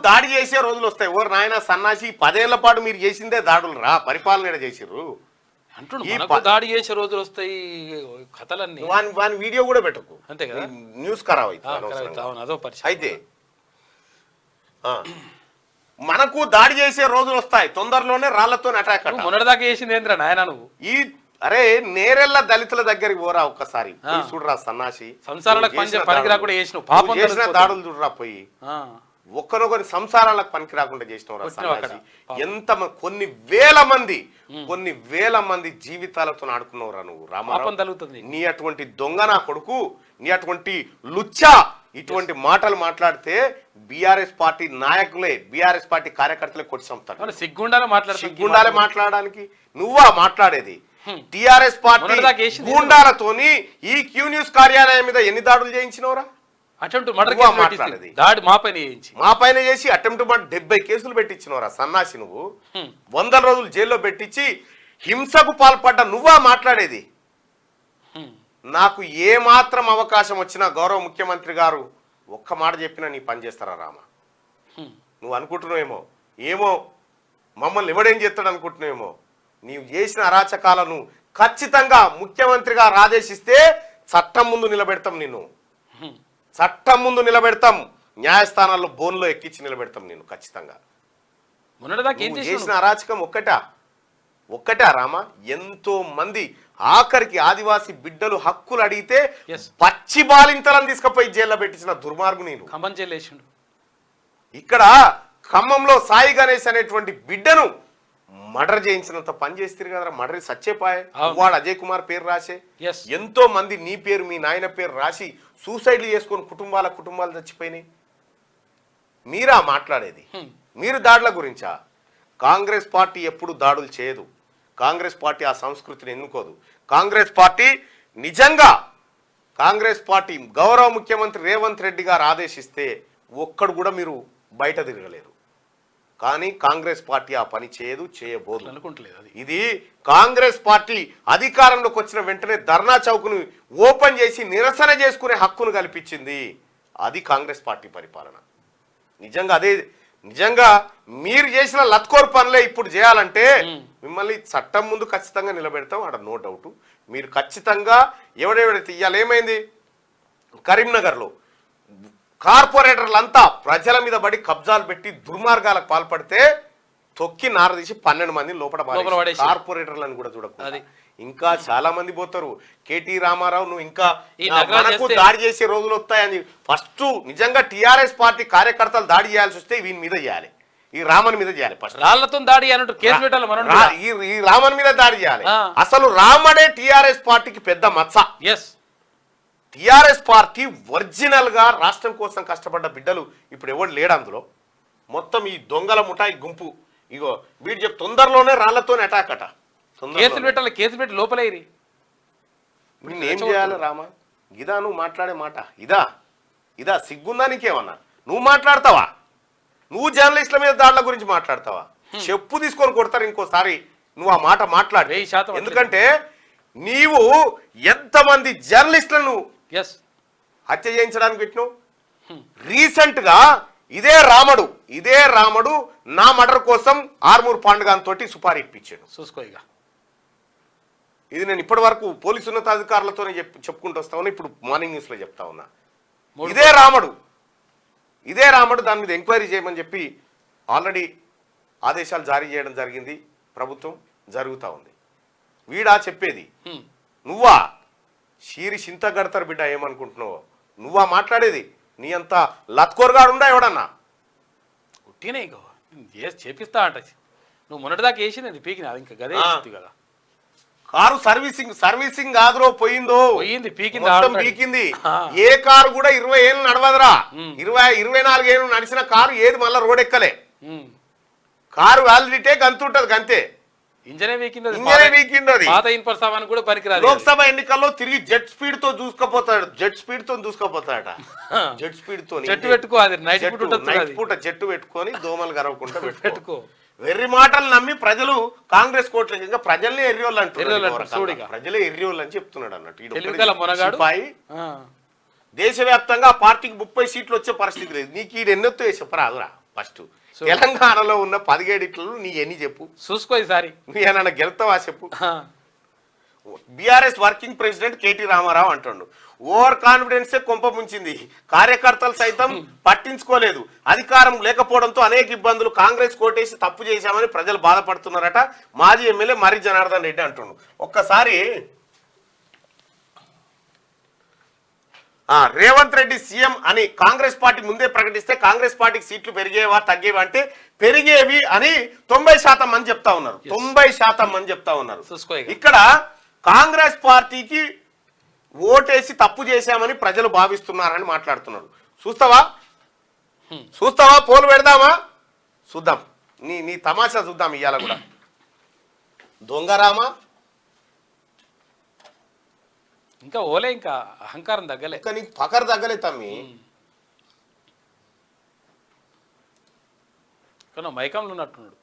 దాడి చేసే రోజులు వస్తాయి. ఓరు నాయన సన్నాసి 10 ఏళ్ల పాటు మీరు చేసిందే దాడులు రా, పరిపాలన చేసిర్రు అంటున్నాడు. దాడి చేసే రోజులు వస్తాయి కథలన్నీ. వాని వీడియో కూడా పెట్టకు, అంతే కదా, న్యూస్ ఖరాబ్ అవుతుంది. అదో పరిస్థితి. అయితే మనకు దాడి చేసే రోజులు వస్తాయి, తొందరలోనే రాళ్లతో అటాక్. మొన్నటిదాకా చేసింది ఏంద్రా నాయన నువ్వు? అరే నేరెళ్ళ దళితుల దగ్గరికి పోరా ఒక్కసారి, చూడరా సన్నాసి, సంసారాలకు పనికి రాకుండా చేసిన దాడులు చూడరా పోయి, ఒక్కరొకరి సంసారాలకు పనికి రాకుండా చేసినవరా. ఎంత కొన్ని వేల మంది జీవితాలతో ఆడుకున్నవరా నువ్వు రామారావు. నీ అటువంటి దొంగ నా కొడుకు, నీ అటువంటి లుచ్చా ఇటువంటి మాటలు మాట్లాడితే బీఆర్ఎస్ పార్టీ నాయకులే, బీఆర్ఎస్ పార్టీ కార్యకర్తలే కొట్టి చంపుతారు. సిగ్గుండాలే మాట్లాడడానికి. నువ్వా మాట్లాడేది? టిఆర్ఎస్ పార్టీ గూండాలతోని ఈ క్యూ న్యూస్ కార్యాలయం మీద ఎన్ని దాడులు చేయించినవరా? మా పైన చేసి అటెంప్ట్ మర్డర్ 70 కేసులు పెట్టించినవరా సన్నాసి నువ్వు. 100 రోజులు జైల్లో పెట్టించి హింసకు పాల్పడ్డ నువ్వా మాట్లాడేది? నాకు ఏ మాత్రం అవకాశం వచ్చినా గౌరవ ముఖ్యమంత్రి గారు ఒక్క మాట చెప్పినా నీ పని చేస్తారా రామా? నువ్వు అనుకుంటున్నావేమో, ఏమో మమ్మల్ని ఎవడేం చేస్తాడు అనుకుంటున్నావేమో. నీవు చేసిన అరాచకాలను ఖచ్చితంగా ముఖ్యమంత్రి గారు ఆదేశిస్తే చట్టం ముందు నిలబెడతాం, నిన్ను చట్టం ముందు నిలబెడతాం, న్యాయస్థానాల్లో బోన్లో ఎక్కించి నిలబెడతాం నిన్ను ఖచ్చితంగా. చేసిన అరాచకం ఒక్కటా రామా? ఎంతో మంది ఆఖరికి ఆదివాసీ బిడ్డలు హక్కులు అడిగితే పచ్చి బాలింతలను తీసుకుపోయి జైల్లో పెట్టించిన దుర్మార్గు నేను. ఇక్కడ ఖమ్మంలో సాయి గణేష్ అనేటువంటి బిడ్డను మర్డర్ చేయించినంత పని చేస్తారు కదా, మర్డర్ సచ్చేపాయే. వాడు అజయ్ కుమార్ పేరు రాసే ఎంతో మంది నీ పేరు మీ నాయన పేరు రాసి సూసైడ్లు చేసుకొని కుటుంబాలు చచ్చిపోయినాయి. మీరా మాట్లాడేది? మీరు దాడుల గురించా? కాంగ్రెస్ పార్టీ ఎప్పుడు దాడులు చేయదు. కాంగ్రెస్ పార్టీ ఆ సంస్కృతిని ఎన్నుకోదు. కాంగ్రెస్ పార్టీ గౌరవ ముఖ్యమంత్రి రేవంత్ రెడ్డి గారు ఆదేశిస్తే ఒక్కడు కూడా మీరు బయట తిరగలేరు. కానీ కాంగ్రెస్ పార్టీ ఆ పని చేయబోదు అనుకుంటలేదు. ఇది కాంగ్రెస్ పార్టీ అధికారంలోకి వచ్చిన వెంటనే ధర్నా చౌక్ను ఓపెన్ చేసి నిరసన చేసుకునే హక్కును కల్పించింది. అది కాంగ్రెస్ పార్టీ పరిపాలన. నిజంగా మీరు చేసిన లత్కోర్ పనులే ఇప్పుడు చేయాలంటే మిమ్మల్ని చట్టం ముందు ఖచ్చితంగా నిలబెడతాం, అక్కడ నో డౌట్. మీరు ఖచ్చితంగా ఎవడెవడైతే ఇవాళ ఏమైంది, కరీంనగర్లో కార్పొరేటర్లంతా ప్రజల మీద పడి కబ్జాలు పెట్టి దుర్మార్గాలకు పాల్పడితే తొక్కి నారదీసి 12 మందిని లోపల కార్పొరేటర్లను కూడా చూడకూడదు. ఇంకా చాలా మంది పోతారు. కేటీ రామారావు నువ్వు ఇంకా మనకు దాడి చేసే రోజులు వస్తాయని ఫస్ట్ నిజంగా టిఆర్ఎస్ పార్టీ కార్యకర్తలు దాడి చేయాల్సి వస్తే వీని మీద చేయాలి, ఈ రామన్ మీద చేయాలి. ఫస్ట్ రాళ్లతో దాడి ఈ రామన్ మీద దాడి చేయాలి. అసలు రామడే టిఆర్ఎస్ పార్టీకి పెద్ద మచ్చ. టిఆర్ఎస్ పార్టీ ఒరిజినల్ గా రాష్ట్రం కోసం కష్టపడ్డ బిడ్డలు ఇప్పుడు ఎవరు లేడు అందులో. మొత్తం ఈ దొంగల ముఠాయి గుంపు. ఇగో వీడు తొందరలోనే రాళ్లతోనే అటాక్ అట. కేసులు పెట్టి లోపలే ఏం చేయాలి రామా? ఇదా నువ్వు మాట్లాడే మాట? ఇదా సిగ్గుందా నీకేమన్నా? నువ్వు మాట్లాడతావా? నువ్వు జర్నలిస్టుల మీద దాడుల గురించి మాట్లాడతావా? చెప్పు తీసుకొని కొడతారు ఇంకోసారి నువ్వు ఆ మాట మాట్లాడు. ఎందుకంటే నీవు ఎంతమంది జర్నలిస్టులను హత్య చేయించడానికి పెట్టినావు. రీసెంట్ గా ఇదే రాముడు నా మర్డర్ కోసం ఆర్మూర్ పాండుగాన్ తోటి సుపారీ ఇప్పించాడు. చూసుకోగా ఇది నేను ఇప్పటి వరకు పోలీసు ఉన్నతాధికారులతోనే చెప్పుకుంటూ వస్తా ఉన్నా, ఇప్పుడు మార్నింగ్ న్యూస్ లో చెప్తా ఉన్నా. ఇదే రాముడు దాని మీద ఎంక్వైరీ చేయమని చెప్పి ఆల్రెడీ ఆదేశాలు జారీ చేయడం జరిగింది. ప్రభుత్వం జరుగుతూ ఉంది. వీడా చెప్పేది? నువ్వా షీరి చింత గడతారు బిడ్డ, ఏమనుకుంటున్నావో? నువ్వా మాట్లాడేది? నీ అంత లత్కోరగాడు ఉండా ఎవడన్నా? ఉట్టినే చేపిస్తా అంట. నువ్వు మొన్నటిదాకా వేసింది పీకినా ఇంకా గదే కదా. కారు సర్వీసింగ్ కాదురో పోయింది పీకింది. ఏ కారు కూడా 20 ఏళ్ళు నడవదురా. 24 ఏళ్ళు నడిచిన కారు ఏది మళ్ళీ రోడ్ ఎక్కలే. కారు వ్యాలిడిటీ గంతుంటది గంతే. ఇంజనే వీకింది. లోక్సభ ఎన్నికల్లో తిరిగి జెట్ స్పీడ్ తో చూసుకపోతాడట. నైట్ పూట జట్టు పెట్టుకొని దోమలు గరవకుండా పెట్టుకో. వెర్రి మాటలు నమ్మి ప్రజలు కాంగ్రెస్ కోట్లకి ఇంకా ప్రజల్ని ఎర్రియోళ్ళు అంటున్నారు. ప్రజలే ఎర్రియోళ్ళు అని చెప్తున్నాడు అన్నట్టు. దేశవ్యాప్తంగా పార్టీకి 30 సీట్లు వచ్చే పరిస్థితి లేదు. నీకు ఈడు ఎన్నెత్తో చెప్పరాదురా. ఫస్ట్ తెలంగాణలో ఉన్న 17 ఇట్లలో నీ ఎన్ని చెప్పు, చూసుకో ఈసారి. నీ ఏమన్నా గెలుతావా చెప్పు. BRS working president KT Rama Rao అంటుండు, ఓవర్ కాన్ఫిడెన్సే కొంప ముంచింది, కార్యకర్తలు సైతం పట్టించుకోలేదు, అధికారం లేకపోవడంతో అనేక ఇబ్బందులు, కాంగ్రెస్ కోటేసి తప్పు చేశామని ప్రజలు బాధపడుతున్నారట మాజీ ఎమ్మెల్యే మర్రి జనార్దన్ రెడ్డి అంటుండు. ఒక్కసారి రేవంత్ రెడ్డి సీఎం అని కాంగ్రెస్ పార్టీ ముందే ప్రకటిస్తే కాంగ్రెస్ పార్టీకి సీట్లు పెరిగేవా తగ్గేవా అంటే పెరిగేవి అని 90% మంది చెప్తా ఉన్నారు. 90% మంది చెప్తా ఉన్నారు. ఇక్కడ కాంగ్రెస్ పార్టీకి ఓటేసి తప్పు చేశామని ప్రజలు భావిస్తున్నారని మాట్లాడుతున్నారు. చూస్తావా పోలు పెడదామా, చూద్దాం నీ తమాషా చూద్దాం. ఇవాళ కూడా దొంగరామా ఇంకా ఓలే, ఇంకా అహంకారం తగ్గలే, ఇంకా నీకు పకర్ తగ్గలే తమ్మి. మైకంలో ఉన్నట్టున్నాడు.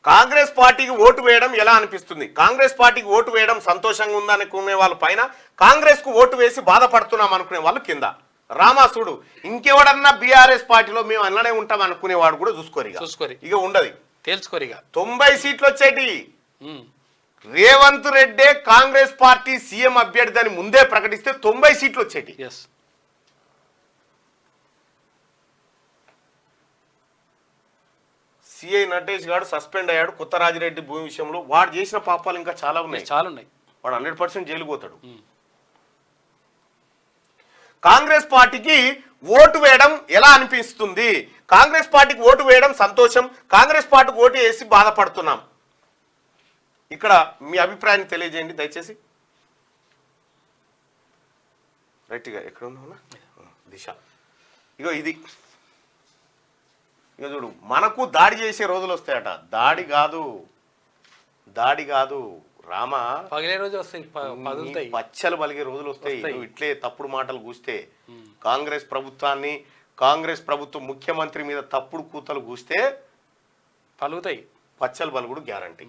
కాంగ్రెస్ పార్టీకి ఓటు వేయడం ఎలా అనిపిస్తుంది? కాంగ్రెస్ పార్టీకి ఓటు వేయడం సంతోషంగా ఉందనుకునే వాళ్ళ పైన, కాంగ్రెస్ కు ఓటు వేసి బాధపడుతున్నాం అనుకునే వాళ్ళు కింద. రామాసుడు ఇంకెవడన్నా బీఆర్ఎస్ పార్టీలో మేము అన్ననే ఉంటాం అనుకునేవాడు కూడా చూసుకోరు, ఇక ఉండదు, తేల్చుకోరిగా. 90 సీట్లు వచ్చేటి. రేవంత్ రెడ్డే కాంగ్రెస్ పార్టీ సీఎం అభ్యర్థి అని ముందే ప్రకటిస్తే 90 సీట్లు వచ్చేటి. సిఐ నటేష్ గారు సస్పెండ్ అయ్యాడు కొత్త రాజిరెడ్డి భూమి విషయంలో. వాడు చేసిన పాపాలు ఇంకా చాలా ఉన్నాయి. వాడు 100% జైలు పోతాడు. కాంగ్రెస్ పార్టీకి ఓటు వేయడం ఎలా అనిపిస్తుంది? కాంగ్రెస్ పార్టీకి ఓటు వేయడం సంతోషం, కాంగ్రెస్ పార్టీకి ఓటు వేసి బాధపడుతున్నాం. ఇక్కడ మీ అభిప్రాయాన్ని తెలియజేయండి దయచేసి. రైట్గా ఎక్కడ ఉన్నా దిశ. ఇది ఇక చూడు, మనకు దాడి చేసే రోజులు వస్తాయట. దాడి కాదు రామా, పగిలే రోజు వస్తాయి, పచ్చలు పలిగే రోజులు వస్తాయి. నువ్వు ఇట్లే తప్పుడు మాటలు కూస్తే, కాంగ్రెస్ ప్రభుత్వాన్ని, కాంగ్రెస్ ప్రభుత్వం ముఖ్యమంత్రి మీద తప్పుడు కూతలు కూస్తే పలుగుతాయి, పచ్చలు పలుగుడు గ్యారంటీ.